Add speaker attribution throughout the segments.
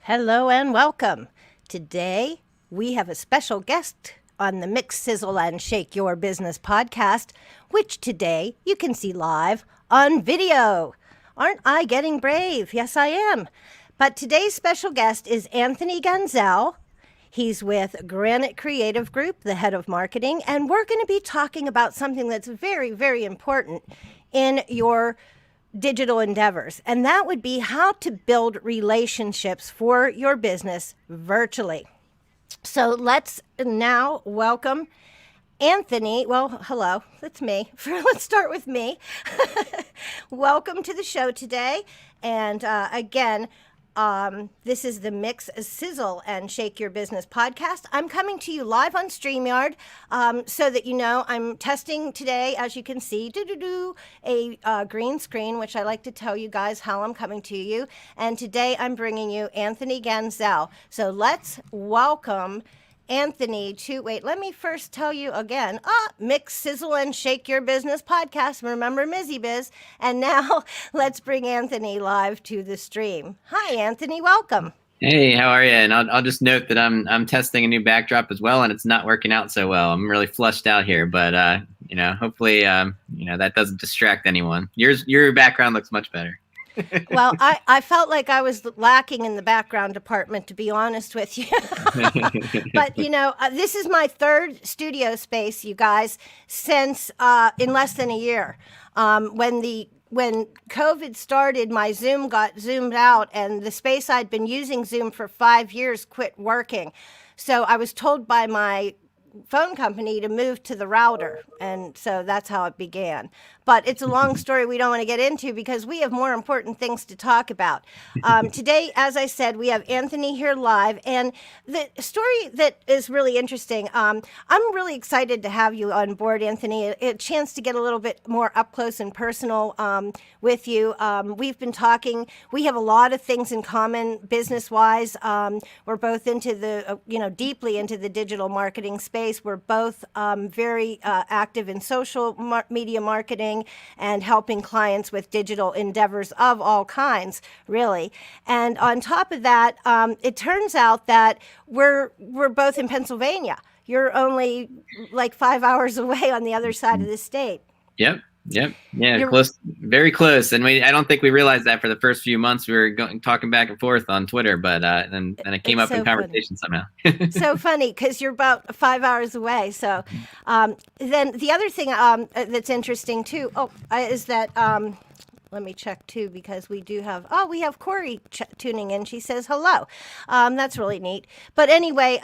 Speaker 1: Hello and welcome. Today we have a special guest on the Mix, Sizzle, and Shake Your Business podcast, which today you can see live on video. Aren't I getting brave? Yes, I am. But today's special guest is Anthony Gaenzle. He's with Granite Creative Group, the head of marketing, and we're going to be talking about something that's very, very important in your digital endeavors, and that would be how to build relationships for your business virtually. So let's now welcome Anthony. Well, hello, it's me. Let's start with me. Welcome to the show today. And again, this is the Mix, Sizzle, and Shake Your Business podcast. I'm coming to you live on StreamYard so that you know I'm testing today, as you can see, a green screen, which I like to tell you guys how I'm coming to you. And today I'm bringing you Anthony Gaenzle. So let's welcome Anthony to, let me first tell you again, Mix, Sizzle, and Shake Your Business podcast. Remember Mizzy Biz. And now let's bring Anthony live to the stream. Hi, Anthony. Welcome.
Speaker 2: Hey, how are you? And I'll just note that I'm testing a new backdrop as well, and it's not working out so well. I'm really flushed out here, but hopefully that doesn't distract anyone. Your background looks much better.
Speaker 1: Well, I felt like I was lacking in the background department, to be honest with you. But, this is my third studio space, you guys, since in less than a year. When COVID started, my Zoom got zoomed out, and the space I'd been using Zoom for 5 years quit working. So I was told by my phone company to move to the router, and so that's how it began. But it's a long story we don't want to get into because we have more important things to talk about. Today, as I said, we have Anthony here live, and the story that is really interesting, I'm really excited to have you on board, Anthony, a chance to get a little bit more up close and personal with you. We've been talking, we have a lot of things in common business-wise. We're both into the, deeply into the digital marketing space. We're both very active in social media marketing and helping clients with digital endeavors of all kinds, really. And on top of that, it turns out that we're both in Pennsylvania. You're only like 5 hours away on the other side of the state.
Speaker 2: Yep. Yeah, close, very close. And I don't think we realized that for the first few months. We were talking back and forth on Twitter, but then it came up in conversation somehow.
Speaker 1: So funny, because you're about 5 hours away. So then the other thing that's interesting too, is that let me check too, because we do have, we have Corey tuning in. She says hello. That's really neat. But anyway,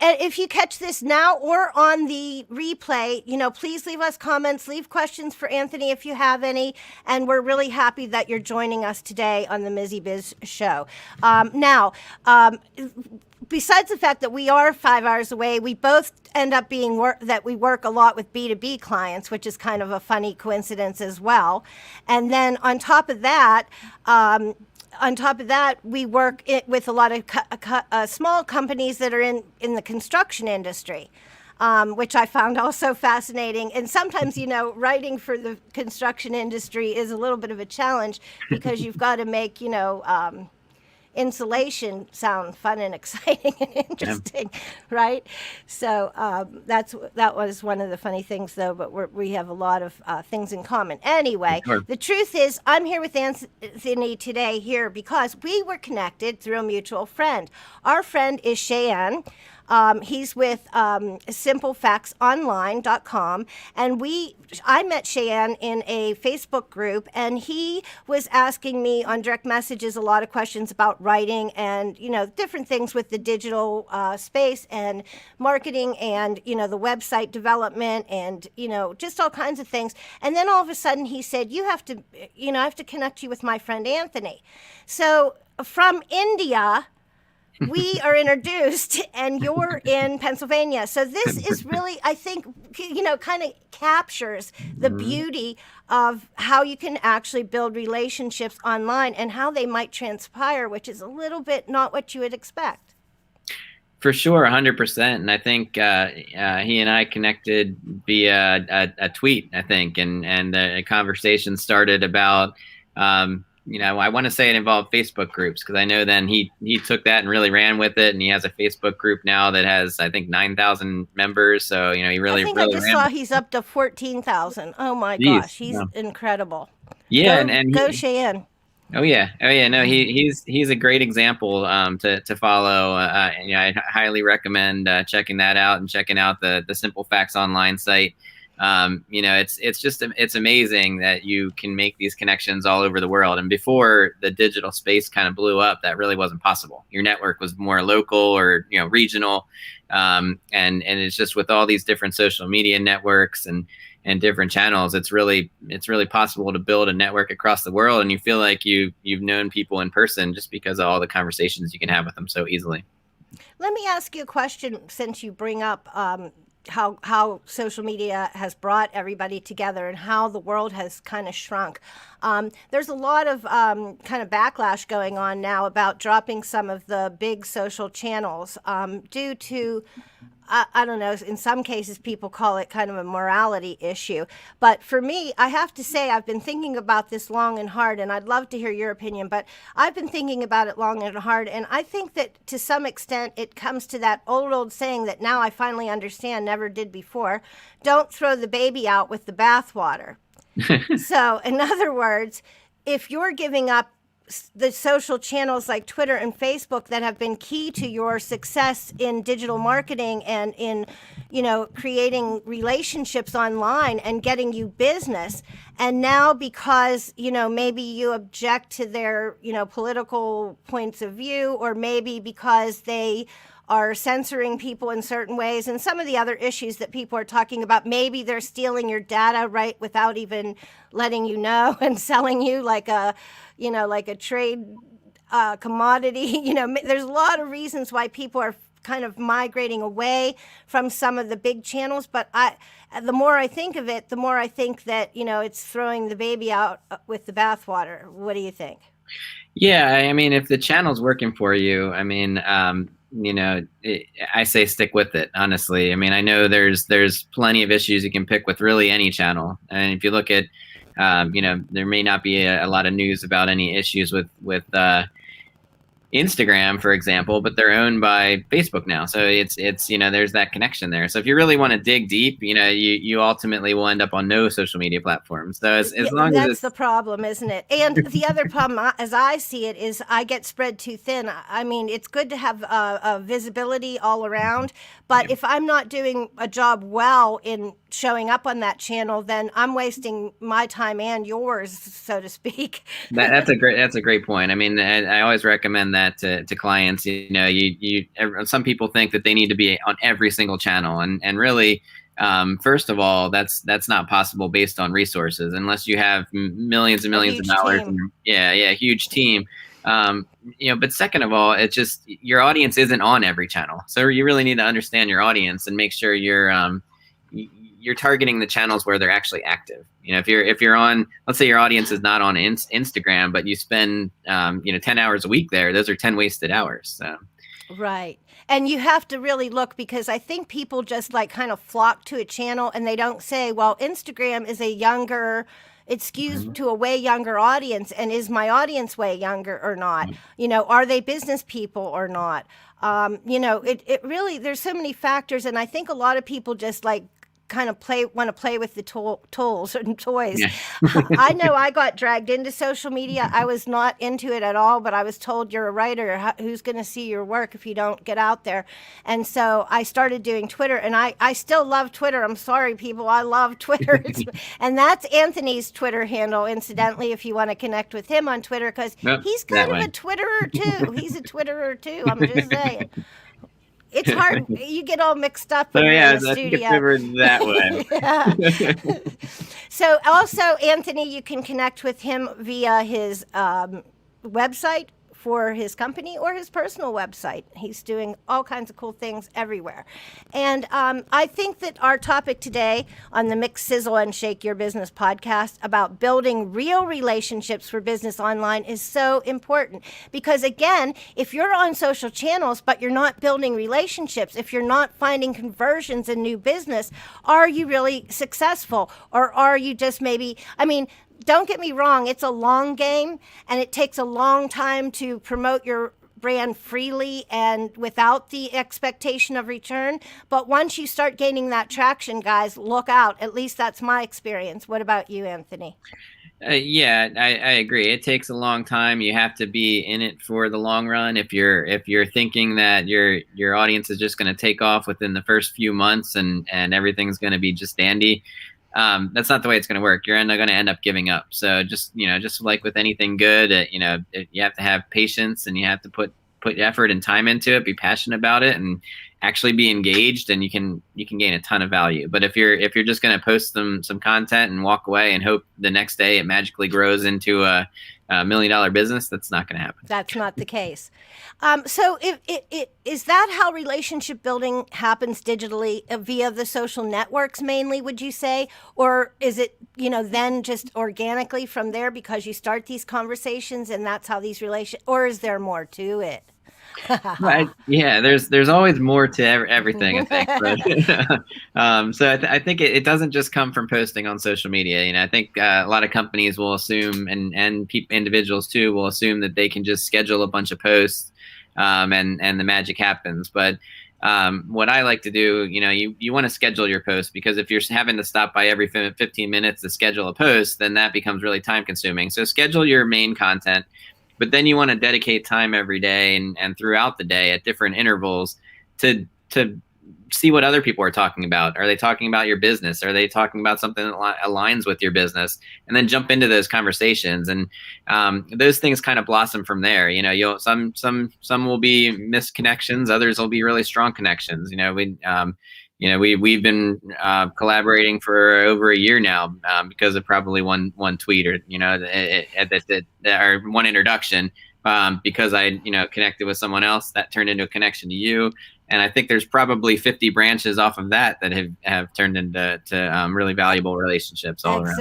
Speaker 1: if you catch this now or on the replay, please leave us comments, leave questions for Anthony if you have any. And we're really happy that you're joining us today on the Mizzy Biz show. Besides the fact that we are 5 hours away, we both end up being that we work a lot with B2B clients, which is kind of a funny coincidence as well. And then on top of that, we work with a lot of small companies that are in the construction industry, which I found also fascinating. And sometimes, writing for the construction industry is a little bit of a challenge because you've got to make, insulation sound fun and exciting and interesting, right? So that was one of the funny things, though. But we have a lot of things in common. Anyway, sure. The truth is, I'm here with Anthony today here because we were connected through a mutual friend. Our friend is Cheyenne. He's with simplefactsonline.com, and I met Cheyenne in a Facebook group, and he was asking me on direct messages a lot of questions about writing and, different things with the digital space and marketing and, the website development and, just all kinds of things. And then all of a sudden he said, I have to connect you with my friend Anthony. So from India, we are introduced, and you're in Pennsylvania. So this is really, I think, kind of captures the beauty of how you can actually build relationships online and how they might transpire, which is a little bit not what you would expect.
Speaker 2: For sure, 100%. And I think he and I connected via a tweet, I think, and a conversation started about I want to say it involved Facebook groups, because I know then he took that and really ran with it, and he has a Facebook group now that has, I think, 9,000 members. So he
Speaker 1: I
Speaker 2: really
Speaker 1: think I
Speaker 2: really
Speaker 1: just
Speaker 2: ran
Speaker 1: saw
Speaker 2: with
Speaker 1: he's up to 14,000. Oh my
Speaker 2: it. Jeez.
Speaker 1: gosh, he's incredible.
Speaker 2: Yeah,
Speaker 1: Go
Speaker 2: and
Speaker 1: go Cheyenne.
Speaker 2: oh yeah, no, he's a great example to follow. I highly recommend checking that out and checking out the Simple Facts Online site. It's amazing that you can make these connections all over the world. And before the digital space kind of blew up, that really wasn't possible. Your network was more local or regional, and it's just with all these different social media networks and different channels, it's really possible to build a network across the world, and you feel like you've known people in person just because of all the conversations you can have with them so easily.
Speaker 1: Let me ask you a question, since you bring up how social media has brought everybody together and how the world has kind of shrunk. There's a lot of kind of backlash going on now about dropping some of the big social channels due to, I don't know, in some cases people call it kind of a morality issue. But for me, I have to say, I've been thinking about this long and hard, and I'd love to hear your opinion, but I've been thinking about it long and hard, and I think that to some extent it comes to that old saying that now I finally understand, never did before: don't throw the baby out with the bathwater. So, in other words, if you're giving up the social channels like Twitter and Facebook that have been key to your success in digital marketing and in, creating relationships online and getting you business, and now because, maybe you object to their, political points of view, or maybe because they are censoring people in certain ways, and some of the other issues that people are talking about, maybe they're stealing your data right without even letting you know and selling you like a trade commodity. There's a lot of reasons why people are kind of migrating away from some of the big channels, but the more I think of it, the more I think that it's throwing the baby out with the bathwater. What do you think?
Speaker 2: Yeah, I mean, if the channel's working for you, I say stick with it, honestly. I mean, I know there's plenty of issues you can pick with really any channel. And if you look at, there may not be a lot of news about any issues with Instagram, for example, but they're owned by Facebook now. So it's there's that connection there. So if you really want to dig deep, you ultimately will end up on no social media platforms. So as long as
Speaker 1: that's the problem, isn't it? And the other problem, as I see it, is I get spread too thin. I mean, it's good to have a visibility all around, but if I'm not doing a job well in showing up on that channel, then I'm wasting my time and yours, so to speak.
Speaker 2: That's a great point. I mean, I always recommend that to clients. Some people think that they need to be on every single channel, and really, first of all, that's not possible based on resources, unless you have millions and millions of dollars. A huge team. But second of all, it's just your audience isn't on every channel, so you really need to understand your audience and make sure you're targeting the channels where they're actually active. If you're on, let's say your audience is not on Instagram, but you spend 10 hours a week there, those are 10 wasted hours. So.
Speaker 1: Right. And you have to really look, because I think people just kind of flock to a channel and they don't say, well, Instagram is it skews to a way younger audience, and is my audience way younger or not? Are they business people or not? It really, there's so many factors, and I think a lot of people just kind of want to play with the tools and toys. Yeah. I know I got dragged into social media. I was not into it at all, but I was told, you're a writer. Who's going to see your work if you don't get out there? And so I started doing Twitter, and I still love Twitter. I'm sorry, people. I love Twitter. And that's Anthony's Twitter handle, incidentally, if you want to connect with him on Twitter, because he's kind of a Twitterer too. He's a Twitterer too. I'm just saying. It's hard. You get all mixed up in the studio. That way. So also, Anthony, you can connect with him via his website for his company or his personal website. He's doing all kinds of cool things everywhere. And I think that our topic today on the Mix, Sizzle, and Shake Your Business podcast about building real relationships for business online is so important. Because again, if you're on social channels, but you're not building relationships, if you're not finding conversions in new business, are you really successful? Or are you just maybe, don't get me wrong, it's a long game and it takes a long time to promote your brand freely and without the expectation of return. But once you start gaining that traction, guys, look out. At least that's my experience. What about you, Anthony?
Speaker 2: Yeah, I agree. It takes a long time. You have to be in it for the long run. If you're thinking that your audience is just going to take off within the first few months and everything's going to be just dandy, that's not the way it's going to work. You're going to end up giving up. So just like with anything good, you have to have patience and you have to put effort and time into it. Be passionate about it and actually be engaged, and you can gain a ton of value. But if you're just going to post some content and walk away and hope the next day it magically grows into a $1 million business, that's not going to happen.
Speaker 1: That's not the case. So, is that how relationship building happens digitally via the social networks mainly? Would you say, or is it then just organically from there because you start these conversations and that's how these or is there more to it?
Speaker 2: Right. Yeah, there's always more to everything, I think. But, so I think it doesn't just come from posting on social media. I think a lot of companies will assume, and individuals too, will assume that they can just schedule a bunch of posts, and the magic happens. But what I like to do, you want to schedule your post, because if you're having to stop by every 15 minutes to schedule a post, then that becomes really time consuming. So schedule your main content. But then you want to dedicate time every day and throughout the day at different intervals to see what other people are talking about. Are they talking about your business? Are they talking about something that aligns with your business? And then jump into those conversations. And those things kind of blossom from there. Some will be missed connections. Others will be really strong connections. We've been collaborating for over a year now because of probably one tweet or or one introduction, because I connected with someone else that turned into a connection to you, and I think there's probably 50 branches off of that have turned into really valuable relationships all around.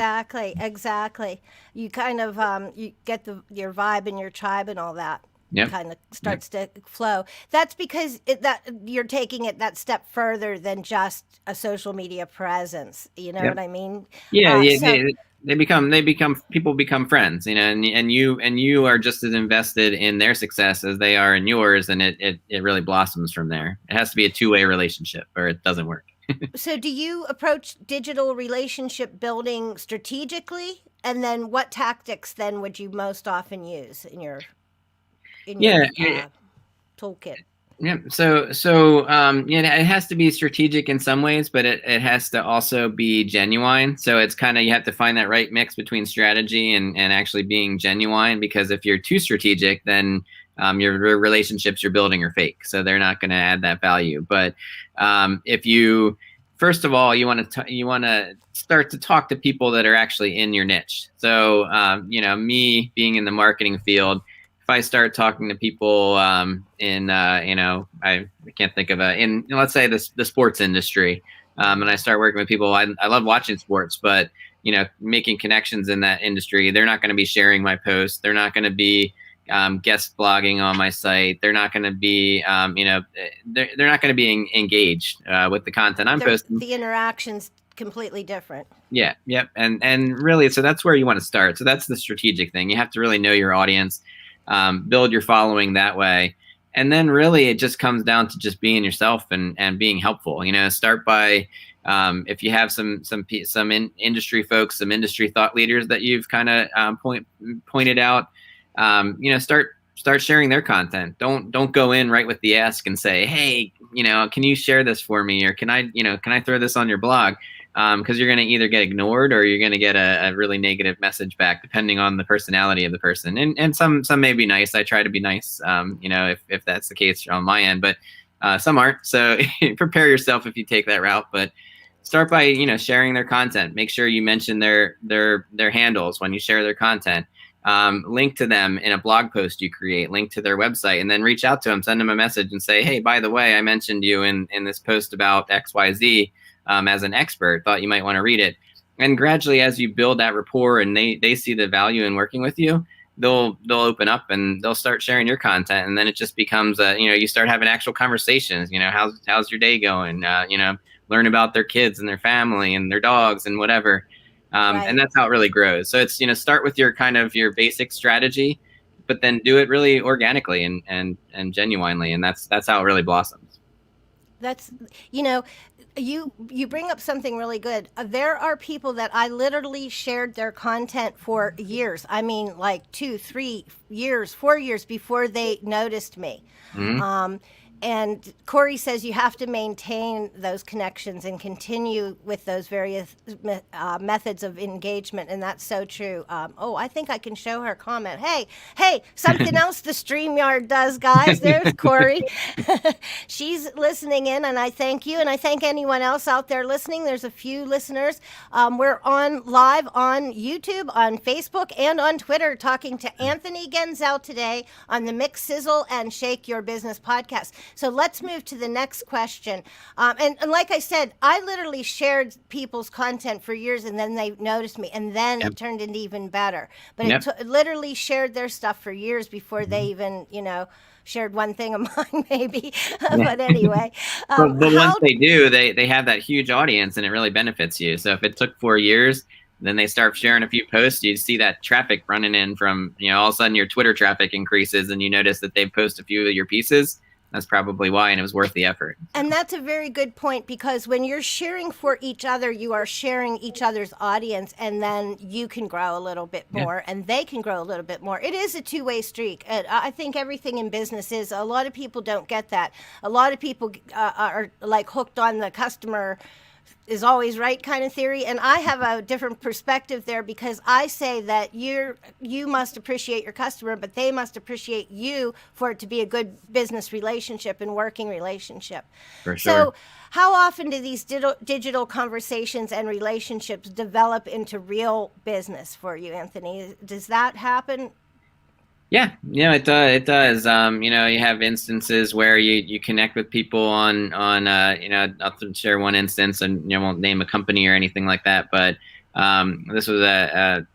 Speaker 1: Exactly. You kind of you get your vibe and your tribe and all that.
Speaker 2: Yep.
Speaker 1: Kind of starts to flow. That's because that you're taking it that step further than just a social media presence. You know what I mean?
Speaker 2: Yeah, they become friends, and you are just as invested in their success as they are in yours, and it really blossoms from there. It has to be a two-way relationship, or it doesn't work.
Speaker 1: So, do you approach digital relationship building strategically, and then what tactics then would you most often use in your toolkit?
Speaker 2: Yeah. So it has to be strategic in some ways, but it has to also be genuine. So it's kind of, you have to find that right mix between strategy and actually being genuine, because if you're too strategic, then your relationships you're building are fake. So they're not going to add that value. But if you, first of all, you want to start to talk to people that are actually in your niche. So, me being in the marketing field, if I start talking to people I can't think of let's say the sports industry, and I start working with people, I love watching sports, but making connections in that industry, they're not going to be sharing my posts. They're not going to be guest blogging on my site. They're not going to be, they're not going to be engaged with the content I'm posting.
Speaker 1: The interaction's completely different.
Speaker 2: Yeah. Yep. And really, so that's where you want to start. So that's the strategic thing. You have to really know your audience. Build your following that way. And then really it just comes down to just being yourself and being helpful. Start by, if you have some industry folks, some industry thought leaders that you've kind of pointed out, start sharing their content. Don't go in right with the ask and say, hey, can you share this for me? Or can I throw this on your blog? Because you're going to either get ignored or you're going to get a really negative message back, depending on the personality of the person. And some may be nice. I try to be nice, if that's the case on my end, but some aren't. So prepare yourself if you take that route. But start by sharing their content. Make sure you mention their handles when you share their content. Link to them in a blog post you create. Link to their website, and then reach out to them. Send them a message and say, hey, by the way, I mentioned you in this post about XYZ. As an expert, thought you might want to read it. And gradually, as you build that rapport and they see the value in working with you, they'll open up and they'll start sharing your content. And then it just becomes you start having actual conversations. How's your day going? Learn about their kids and their family and their dogs and whatever.
Speaker 1: Right.
Speaker 2: And that's how it really grows. So it's, start with your kind of your basic strategy, but then do it really organically and genuinely. And that's how it really blossoms.
Speaker 1: That's, you know, you bring up something really good. There are people that I literally shared their content for years. I mean, like 2, 3 years, 4 years before they noticed me.
Speaker 2: Hmm.
Speaker 1: Um, and Corey says you have to maintain those connections and continue with those various methods of engagement, and that's so true. Oh, I think I can show her comment. Hey, something else the StreamYard does, guys. There's Corey. She's listening in, and I thank you, and I thank anyone else out there listening. There's a few listeners. We're on live on YouTube, on Facebook, and on Twitter, talking to Anthony Gaenzle today on the Mix, Sizzle, and Shake Your Business podcast. So let's move to the next question. And like I said, I literally shared people's content for years, and then they noticed me, and then
Speaker 2: Yep.
Speaker 1: it turned into even better. But
Speaker 2: Yep.
Speaker 1: it literally shared their stuff for years before they even, shared one thing of mine, maybe.
Speaker 2: Yeah.
Speaker 1: But anyway,
Speaker 2: But once
Speaker 1: how
Speaker 2: they do, they have that huge audience, and it really benefits you. So if it took 4 years, then they start sharing a few posts, you see that traffic running in from, all of a sudden your Twitter traffic increases, and you notice that they've posted a few of your pieces. That's probably why, and it was worth the effort. So,
Speaker 1: And that's a very good point, because when you're sharing for each other, you are sharing each other's audience, and then you can grow a little bit
Speaker 2: yeah.
Speaker 1: more and they can grow a little bit more. It is a two-way streak. And I think everything in business is. A lot of people don't get that. A lot of people are like hooked on the customer is always right kind of theory, and I have a different perspective there, because I say that you must appreciate your customer, but they must appreciate you for it to be a good business relationship and working relationship.
Speaker 2: For sure.
Speaker 1: So how often do these digital conversations and relationships develop into real business for you, Anthony? Does that happen?
Speaker 2: Yeah, it does. You have instances where you connect with people on I'll share one instance, and won't name a company or anything like that, but this was a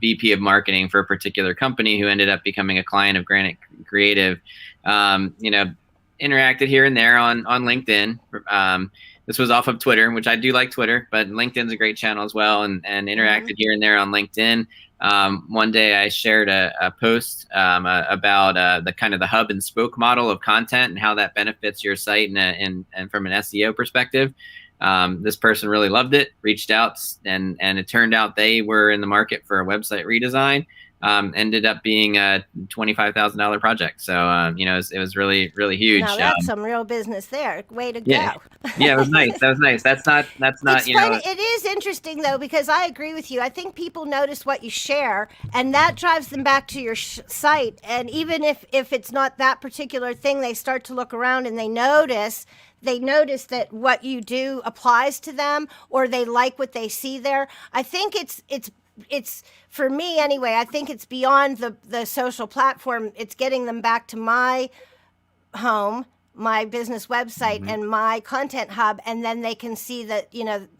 Speaker 2: VP of marketing for a particular company who ended up becoming a client of Granite Creative. Interacted here and there on LinkedIn. This was off of Twitter, which I do like Twitter, but LinkedIn's a great channel as well, and interacted here and there on LinkedIn. One day I shared a post about the kind of the hub and spoke model of content and how that benefits your site and from an SEO perspective. This person really loved it, reached out, and it turned out they were in the market for a website redesign. Ended up being a $25,000 project. So, it was really, really huge.
Speaker 1: Now that's some real business there. Way to
Speaker 2: Yeah.
Speaker 1: go.
Speaker 2: Yeah, it was nice. That was nice. That's not,
Speaker 1: It's funny. It is interesting though, because I agree with you. I think people notice what you share, and that drives them back to your site. And even if it's not that particular thing, they start to look around and they notice that what you do applies to them, or they like what they see there. I think it's for me anyway. I think it's beyond the social platform. It's getting them back to my home, my business website, and my content hub, and then they can see that,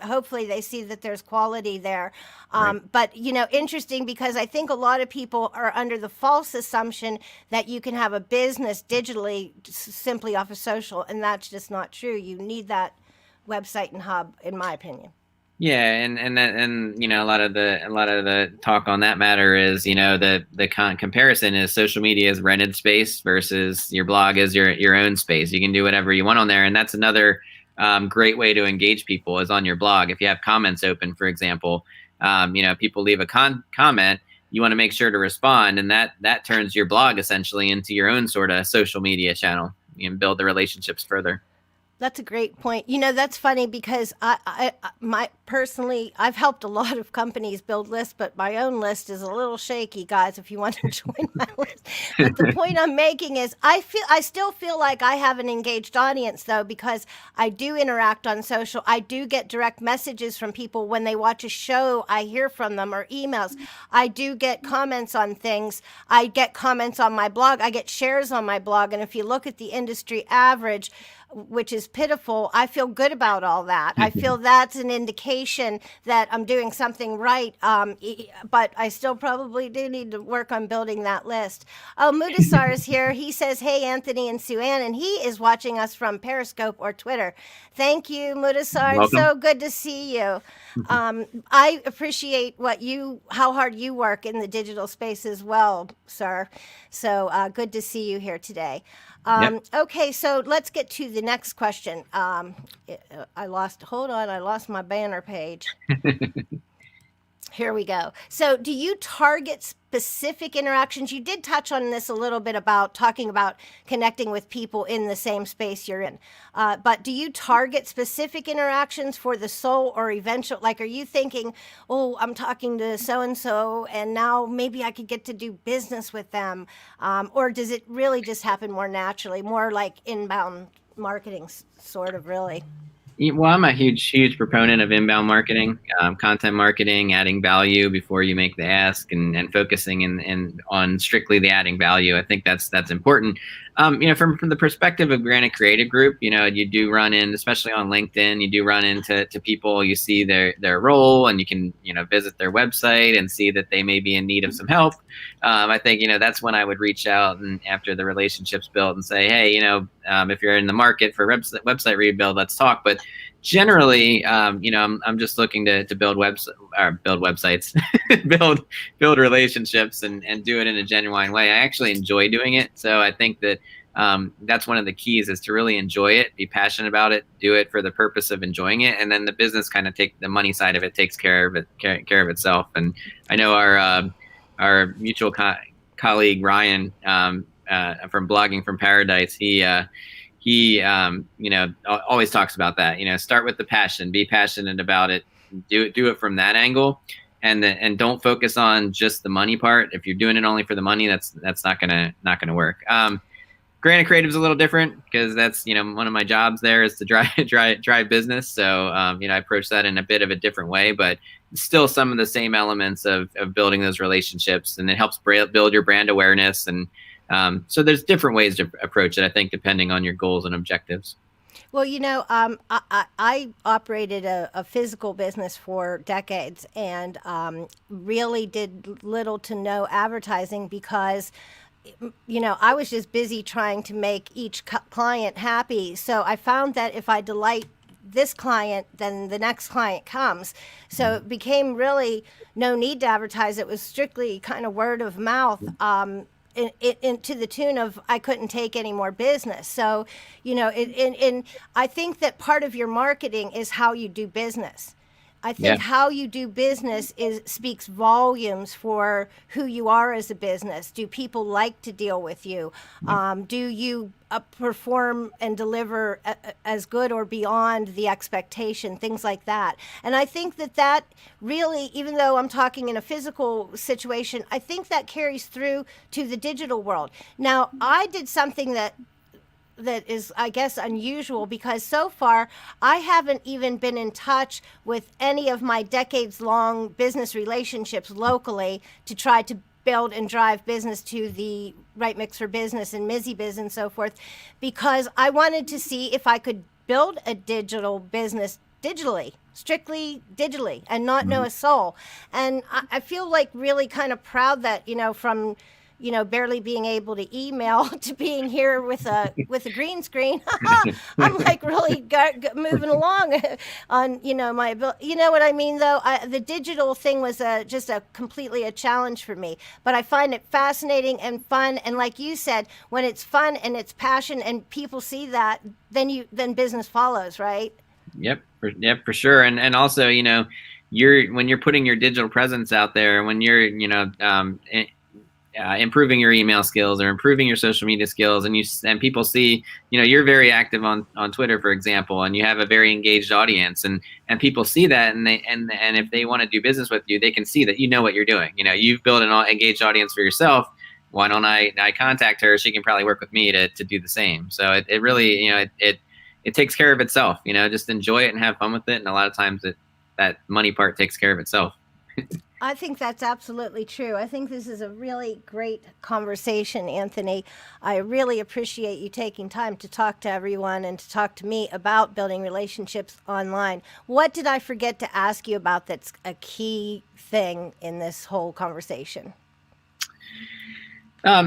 Speaker 1: hopefully they see that there's quality there.
Speaker 2: Right.
Speaker 1: But interesting, because I think a lot of people are under the false assumption that you can have a business digitally simply off of social, and that's just not true. You need that website and hub, in my opinion.
Speaker 2: Yeah, and a lot of the talk on that matter is the comparison is social media is rented space versus your blog is your own space. You can do whatever you want on there, and that's another great way to engage people is on your blog. If you have comments open, for example, people leave a comment, you want to make sure to respond, and that turns your blog essentially into your own sort of social media channel. You can build the relationships further.
Speaker 1: That's a great point. That's funny, because I've helped a lot of companies build lists, but my own list is a little shaky, guys, if you want to join my list. But the point I'm making is I still feel like I have an engaged audience, though, because I do interact on social. I do get direct messages from people when they watch a show. I hear from them, or emails. I do get comments on things. I get comments on my blog. I get shares on my blog. And if you look at the industry average, which is pitiful, I feel good about all that. I feel that's an indication that I'm doing something right. But I still probably do need to work on building that list. Oh, Mudasar is here. He says, "Hey, Anthony and Sue Ann," and he is watching us from Periscope or Twitter. Thank you, Mudasar. It's
Speaker 2: Welcome.
Speaker 1: so good to see you. I appreciate how hard you work in the digital space as well, sir. So good to see you here today.
Speaker 2: Yep.
Speaker 1: Okay, so let's get to the next question. Hold on, I lost my banner page. Here we go. So do you target specific interactions? You did touch on this a little bit about talking about connecting with people in the same space you're in. But do you target specific interactions for the soul or eventual? Like, are you thinking, oh, I'm talking to so-and-so and now maybe I could get to do business with them? Or does it really just happen more naturally, more like inbound marketing sort of really?
Speaker 2: Well, I'm a huge proponent of inbound marketing, content marketing, adding value before you make the ask, and focusing on strictly the adding value. I think that's important. From the perspective of Granite Creative Group, you do run in, especially on LinkedIn, you do run into people. You see their role, and you can visit their website and see that they may be in need of some help. I think that's when I would reach out and after the relationship's built and say, hey, if you're in the market for website rebuild, let's talk. But generally, I'm just looking to build websites, build relationships, and do it in a genuine way. I actually enjoy doing it, so I think that that's one of the keys is to really enjoy it, be passionate about it, do it for the purpose of enjoying it, and then the business kind of the money side of it takes care of itself. And I know our mutual colleague Ryan from Blogging from Paradise, he always talks about that. Start with the passion, be passionate about it, do it from that angle, and don't focus on just the money part. If you're doing it only for the money, that's not gonna work. Granite Creative is a little different because that's one of my jobs there is to drive business. So I approach that in a bit of a different way, but still some of the same elements of building those relationships, and it helps build your brand awareness. And so there's different ways to approach it, I think, depending on your goals and objectives.
Speaker 1: Well, I operated a physical business for decades and really did little to no advertising because I was just busy trying to make each client happy. So I found that if I delight this client, then the next client comes. So it became really no need to advertise. It was strictly kind of word of mouth. To the tune of I couldn't take any more business. So, I think that part of your marketing is how you do business. I think how you do business speaks volumes for who you are as a business. Do people like to deal with you? Do you perform and deliver as good or beyond the expectation? Things like that. And I think that really, even though I'm talking in a physical situation, I think that carries through to the digital world. Now, I did something that is, I guess, unusual because so far I haven't even been in touch with any of my decades-long business relationships locally to try to build and drive business to the Right Mix for Business and MizzyBiz and so forth, because I wanted to see if I could build a digital business digitally, strictly digitally, and not know a soul. And I feel like really kind of proud that, from barely being able to email to being here with a green screen. I'm like really moving along on, my ability. You know what I mean, though? The digital thing was just completely a challenge for me. But I find it fascinating and fun. And like you said, when it's fun and it's passion and people see that, then business follows, right?
Speaker 2: Yep, for sure. And also, when you're putting your digital presence out there, when you're, improving your email skills or improving your social media skills, and people see, you're very active on Twitter, for example, and you have a very engaged audience, and people see that, and if they want to do business with you, they can see that what you're doing. You've built an engaged audience for yourself. Why don't I contact her? She can probably work with me to do the same. So it really, it takes care of itself. Just enjoy it and have fun with it, and a lot of times that money part takes care of itself.
Speaker 1: I think that's absolutely true. I think this is a really great conversation, Anthony. I really appreciate you taking time to talk to everyone and to talk to me about building relationships online. What did I forget to ask you about that's a key thing in this whole conversation?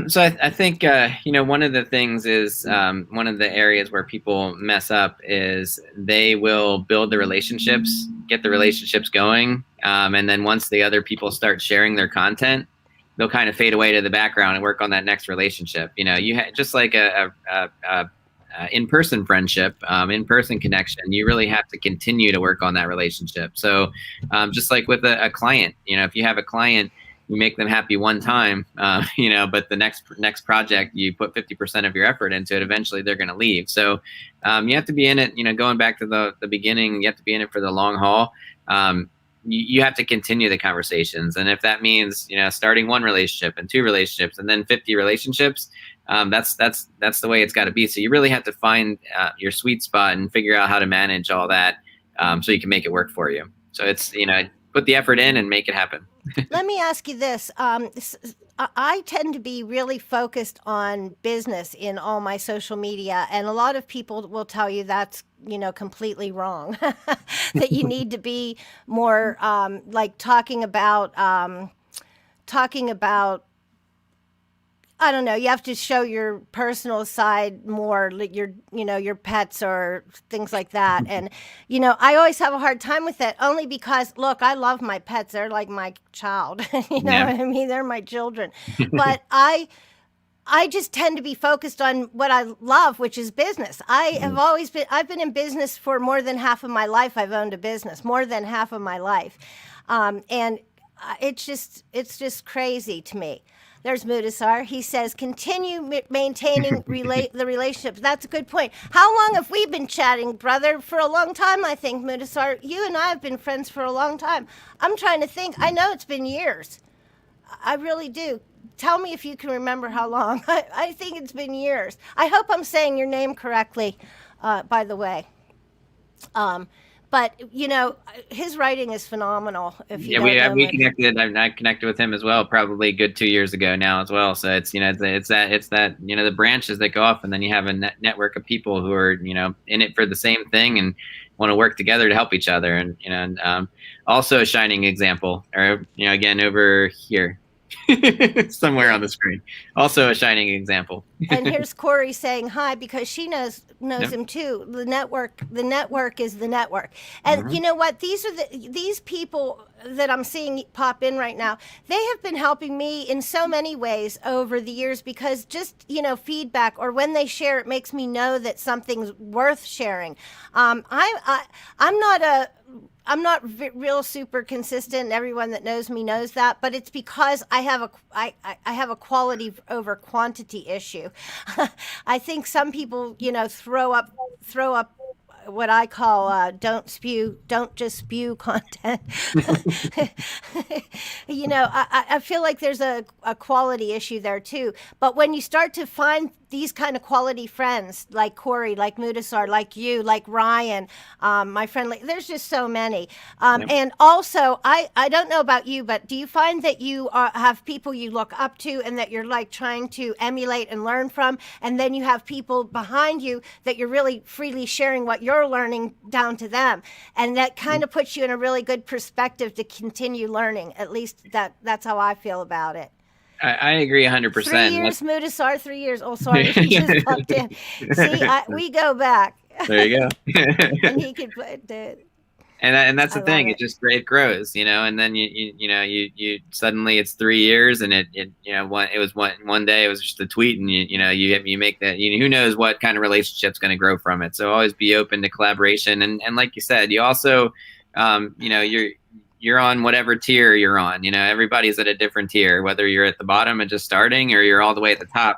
Speaker 2: So I think one of the things is one of the areas where people mess up is they will build the relationships, get the relationships going, and then once the other people start sharing their content, they'll kind of fade away to the background and work on that next relationship. Just like a in-person friendship, in-person connection, you really have to continue to work on that relationship. So just like with a client, if you have a client, you make them happy one time, but the next project, you put 50% of your effort into it, eventually they're going to leave. So you have to be in it, going back to the beginning, you have to be in it for the long haul. You have to continue the conversations. And if that means, starting one relationship and two relationships and then 50 relationships, that's the way it's got to be. So you really have to find your sweet spot and figure out how to manage all that so you can make it work for you. So it's, put the effort in and make it happen.
Speaker 1: Let me ask you this. I tend to be really focused on business in all my social media, and a lot of people will tell you that's completely wrong. That you need to be more like talking about I don't know. You have to show your personal side more, like your pets or things like that. And, I always have a hard time with it only because, look, I love my pets. They're like my child. You know
Speaker 2: Yeah.
Speaker 1: what I mean? They're my children. But I just tend to be focused on what I love, which is business. I've been in business for more than half of my life. I've owned a business more than half of my life. And it's just crazy to me. There's Mudasar. He says, continue maintaining the relationships. That's a good point. How long have we been chatting, brother? For a long time, I think, Mudasar. You and I have been friends for a long time. I'm trying to think. I know it's been years. I really do. Tell me if you can remember how long. I think it's been years. I hope I'm saying your name correctly, by the way. But his writing is phenomenal. If you don't know
Speaker 2: We
Speaker 1: much.
Speaker 2: connected. I connected with him as well, probably a good 2 years ago now as well. So it's it's that the branches that go off, and then you have a network of people who are in it for the same thing and want to work together to help each other. And also a shining example, or again over here. Somewhere on the screen. Also a shining example.
Speaker 1: And here's Corey saying hi because she knows
Speaker 2: Yep.
Speaker 1: him too. The network is the network. And
Speaker 2: Mhm.
Speaker 1: you know what? These people that I'm seeing pop in right now, they have been helping me in so many ways over the years because just feedback or when they share it makes me know that something's worth sharing. I'm not real super consistent. Everyone that knows me knows that, but it's because I have a quality over quantity issue. I think some people, throw up what I call don't just spew content. I feel like there's a quality issue there too. But when you start to find these kind of quality friends like Corey, like Mudasar, like you, like Ryan, my friend, there's just so many.
Speaker 2: Yep.
Speaker 1: And also, I don't know about you, but do you find that you have people you look up to and that you're like trying to emulate and learn from? And then you have people behind you that you're really freely sharing what you're learning down to them. And that kind of puts you in a really good perspective to continue learning. At least that's how I feel about it.
Speaker 2: I agree
Speaker 1: 3
Speaker 2: 100%.
Speaker 1: years, Mudasar, 3 years. Oh, sorry, he just popped in. See, we go back.
Speaker 2: There you go.
Speaker 1: And he could put the.
Speaker 2: And that's
Speaker 1: I
Speaker 2: the
Speaker 1: love
Speaker 2: thing.
Speaker 1: it.
Speaker 2: It grows, and then you suddenly it's 3 years, and it was one day it was just a tweet, and you make that. Who knows what kind of relationship's going to grow from it. So always be open to collaboration, and like you said, you also, you're on whatever tier you're on. Everybody's at a different tier, whether you're at the bottom and just starting, or you're all the way at the top.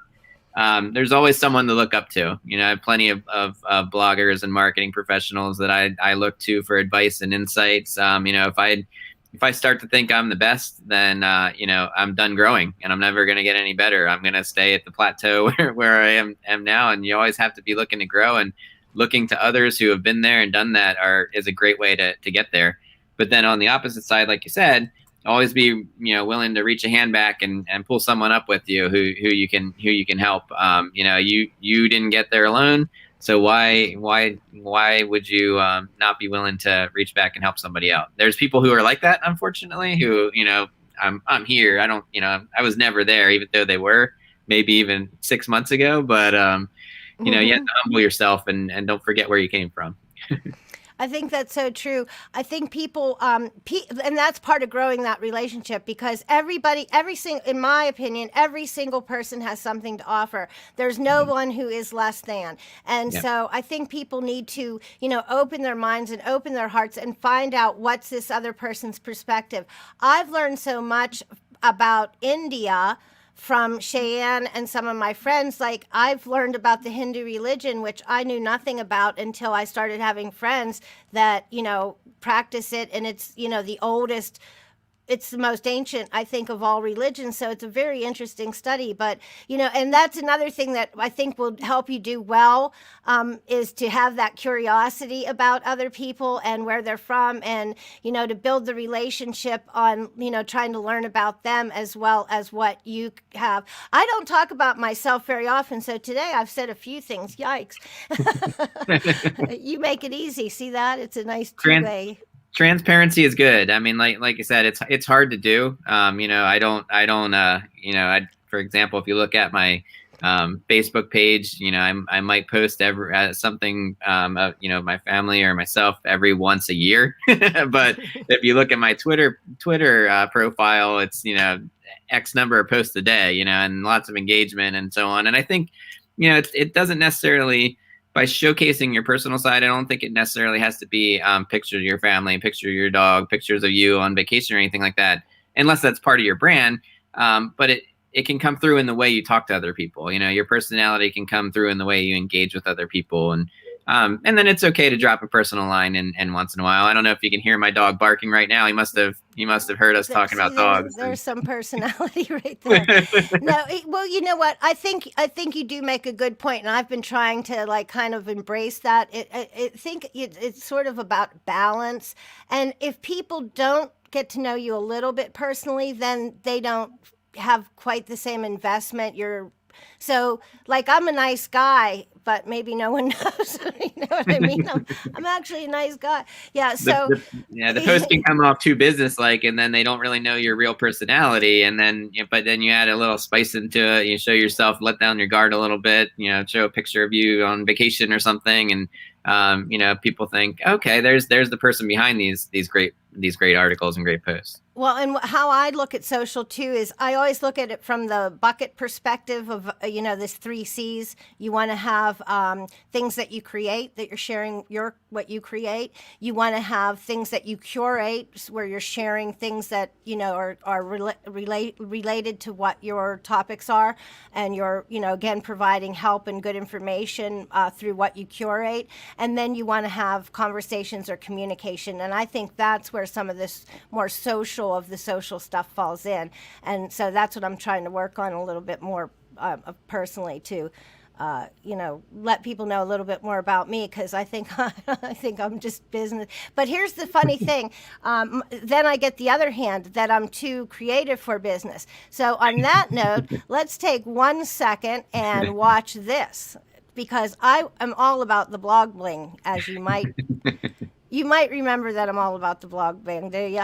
Speaker 2: There's always someone to look up to. I have plenty of bloggers and marketing professionals that I look to for advice and insights. If I start to think I'm the best, then I'm done growing, and I'm never going to get any better. I'm going to stay at the plateau where I am now. And you always have to be looking to grow, and looking to others who have been there and done that is a great way to get there. But then on the opposite side, like you said, always be, willing to reach a hand back and pull someone up with you who you can help. You didn't get there alone. So why would you not be willing to reach back and help somebody out? There's people who are like that, unfortunately, who, I'm here. I don't, I was never there, even though they were maybe even 6 months ago. But, you have to humble yourself and don't forget where you came from.
Speaker 1: I think that's so true. I think people, and that's part of growing that relationship, because in my opinion, every single person has something to offer. There's no one who is less than. And so I think people need to, open their minds and open their hearts and find out what's this other person's perspective. I've learned so much about India from Cheyenne and some of my friends. Like, I've learned about the Hindu religion, which I knew nothing about until I started having friends that, practice it. And it's, it's the most ancient, I think, of all religions. So it's a very interesting study. But, and that's another thing that I think will help you do well, is to have that curiosity about other people and where they're from, and, to build the relationship on, trying to learn about them as well as what you have. I don't talk about myself very often. So today I've said a few things. Yikes. You make it easy. See that? It's a nice two-way.
Speaker 2: Transparency is good. I mean, like you said, it's hard to do. For example, if you look at my Facebook page, I might post something, my family or myself every once a year. But if you look at my Twitter profile, it's, X number of posts a day, and lots of engagement and so on. And I think, it doesn't necessarily, by showcasing your personal side, I don't think it necessarily has to be pictures of your family, pictures of your dog, pictures of you on vacation or anything like that, unless that's part of your brand. But it can come through in the way you talk to other people. Your personality can come through in the way you engage with other people. And then it's okay to drop a personal line and once in a while. I don't know if you can hear my dog barking right now. He must have heard us talking about dogs.
Speaker 1: There's some personality right there. No, well, you know what? I think you do make a good point, and I've been trying to kind of embrace that. I think it's sort of about balance, and if people don't get to know you a little bit personally, then they don't have quite the same investment. So, I'm a nice guy, but maybe no one knows. You know what I mean? I'm actually a nice guy. Yeah. So
Speaker 2: the post can come off too business-like, and then they don't really know your real personality. And then, but then you add a little spice into it. You show yourself, let down your guard a little bit. Show a picture of you on vacation or something, and people think, okay, there's the person behind these great articles and great posts.
Speaker 1: Well, and how I look at social too is I always look at it from the bucket perspective of, this 3 C's. You want to have things that you create, that you're sharing what you create. You want to have things that you curate, where you're sharing things that, are related to what your topics are. And you're, again, providing help and good information through what you curate. And then you want to have conversations or communication. And I think that's where some of this more social of the social stuff falls in. And so that's what I'm trying to work on a little bit more personally to, let people know a little bit more about me, because I think I'm just business. But here's the funny thing. Then I get the other hand that I'm too creative for business. So on that note, let's take 1 second and watch this, because I am all about the blog bling, as you might remember that I'm all about the blog bling, do you?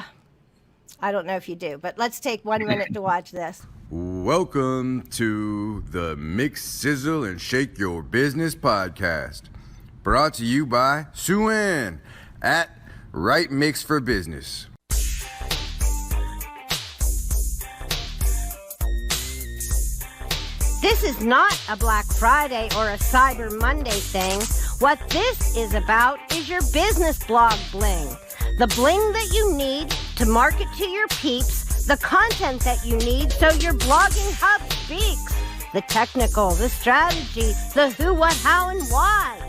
Speaker 1: I don't know if you do, but let's take 1 minute to watch this.
Speaker 3: Welcome to the Mix, Sizzle, and Shake Your Business podcast. Brought to you by Sue-Ann at Right Mix for Business.
Speaker 1: This is not a Black Friday or a Cyber Monday thing. What this is about is your business blog bling. The bling that you need to market to your peeps, the content that you need so your blogging hub speaks, the technical, the strategy, the who, what, how, and why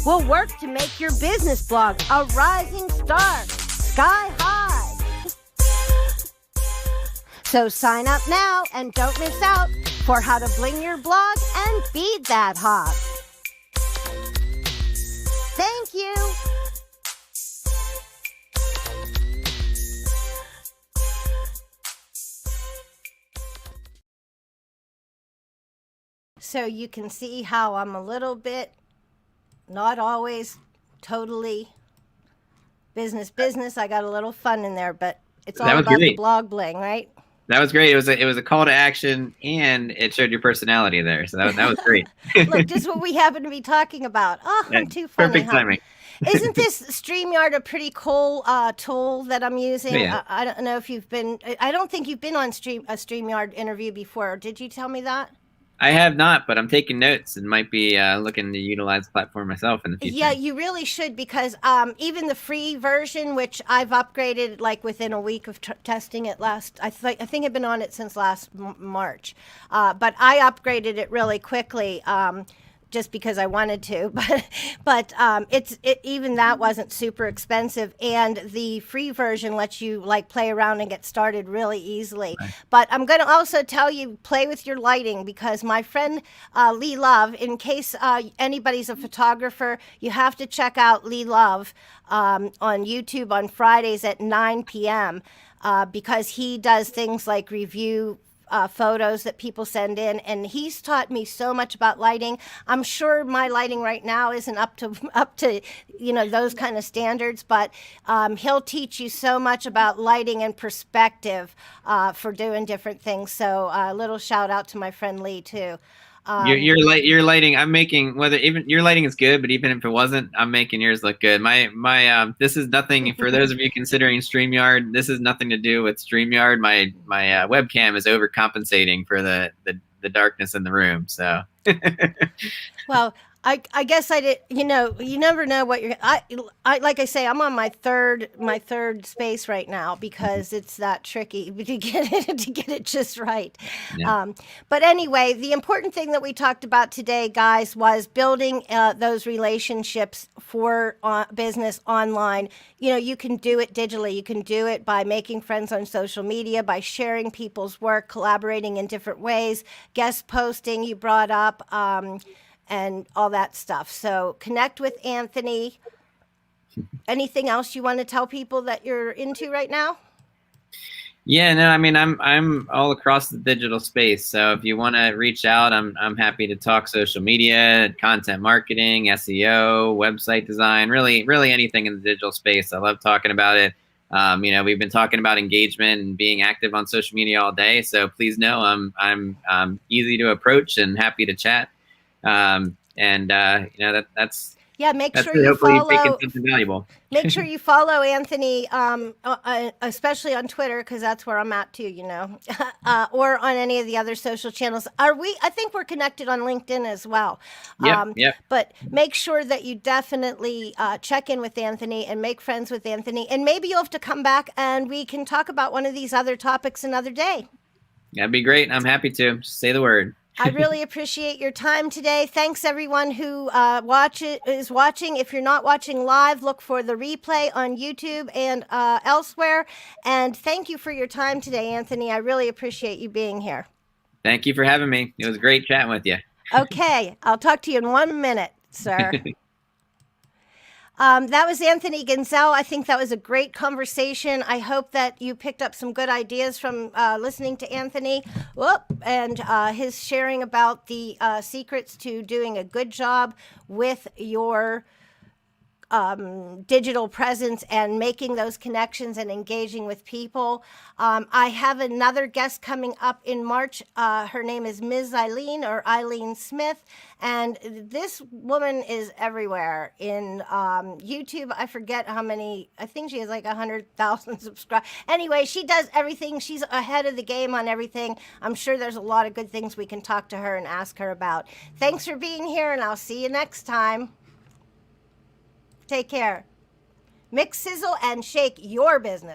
Speaker 1: will work to make your business blog a rising star, sky high. So sign up now and don't miss out for how to bling your blog and feed that hog. Thank you. so you can see how I'm a little bit, not always totally business. I got a little fun in there, but it's all about the blog bling, right?
Speaker 2: That was great. It was a call to action, and it showed your personality there. So that was great.
Speaker 1: Look, just what we happen to be talking about. Oh, I'm too funny.
Speaker 2: Perfect timing.
Speaker 1: Isn't this StreamYard a pretty cool tool that I'm using?
Speaker 2: Yeah.
Speaker 1: I don't know if you've been. I don't think you've been on a StreamYard interview before. Did you tell me that?
Speaker 2: I have not, but I'm taking notes and might be looking to utilize the platform myself in the future.
Speaker 1: Yeah, you really should, because even the free version, which I've upgraded like within a week of testing it last, I think I've been on it since last March, but I upgraded it really quickly. Just because I wanted to, but even that wasn't super expensive, and the free version lets you like play around and get started really easily. Right. But I'm going to also tell you, play with your lighting, because my friend Lee Love, in case anybody's a photographer, you have to check out Lee Love on YouTube on Fridays at 9 p.m. Because he does things like review photos that people send in, and he's taught me so much about lighting. I'm sure my lighting right now isn't up to those kind of standards, but he'll teach you so much about lighting and perspective for doing different things. So a little shout out to my friend Lee too.
Speaker 2: Your lighting, I'm making, whether even your lighting is good, but even if it wasn't, I'm making yours look good. My this is nothing for those of you considering StreamYard. This is nothing to do with StreamYard. My webcam is overcompensating for the darkness in the room. So,
Speaker 1: well, I guess I did. You never know what you're. I like I say, I'm on my third space right now, because it's that tricky to get it just right. Yeah. But anyway, the important thing that we talked about today, guys, was building those relationships for business online. You can do it digitally. You can do it by making friends on social media, by sharing people's work, collaborating in different ways, guest posting. You brought up. And all that stuff. So connect with Anthony. Anything else you want to tell people that you're into right now?
Speaker 2: Yeah, no, I mean, I'm all across the digital space. So if you want to reach out, I'm happy to talk social media, content marketing, SEO, website design, really anything in the digital space. I love talking about it. We've been talking about engagement and being active on social media all day. So please know I'm easy to approach and happy to chat. That's
Speaker 1: make sure
Speaker 2: really
Speaker 1: you follow.
Speaker 2: Something valuable.
Speaker 1: Make sure you follow Anthony, especially on Twitter, because that's where I'm at too. Or on any of the other social channels. I think we're connected on LinkedIn as well.
Speaker 2: Yep.
Speaker 1: But make sure that you definitely check in with Anthony and make friends with Anthony, and maybe you'll have to come back and we can talk about one of these other topics another day.
Speaker 2: That'd be great. I'm happy to. Just say the word.
Speaker 1: I really appreciate your time today. Thanks, everyone who is watching. If you're not watching live, look for the replay on YouTube and elsewhere. And thank you for your time today, Anthony. I really appreciate you being here.
Speaker 2: Thank you for having me. It was great chatting with you.
Speaker 1: Okay. I'll talk to you in 1 minute, sir. That was Anthony Gaenzle. I think that was a great conversation. I hope that you picked up some good ideas from listening to Anthony and his sharing about the secrets to doing a good job with your digital presence and making those connections and engaging with people. I have another guest coming up in March. Her name is Ms. Eileen Smith, and this woman is everywhere in YouTube. I forget how many. I think she has like 100,000 subscribers. Anyway, she does everything. She's ahead of the game on everything. I'm sure there's a lot of good things we can talk to her and ask her about. Thanks for being here, and I'll see you next time. Take care. Mix, sizzle, and shake your business.